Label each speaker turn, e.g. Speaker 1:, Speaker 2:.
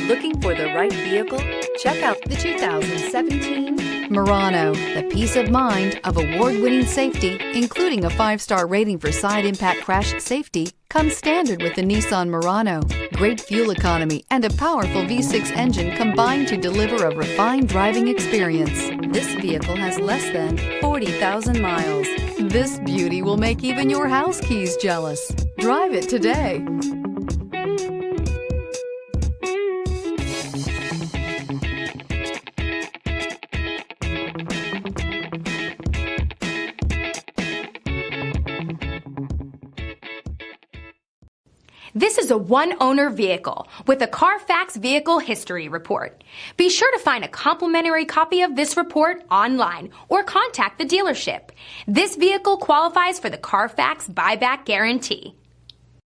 Speaker 1: Looking for the right vehicle? Check out the 2017 Murano. The peace of mind of award-winning safety, including a 5-star rating for side impact crash safety, comes standard with the Nissan Murano. Great fuel economy and a powerful V6 engine combine to deliver a refined driving experience. This vehicle has less than 40,000 miles. This beauty will make even your house keys jealous. Drive it today.
Speaker 2: This is a one-owner vehicle with a Carfax Vehicle History Report. Be sure to find a complimentary copy of this report online or contact the dealership. This vehicle qualifies for the Carfax Buyback Guarantee.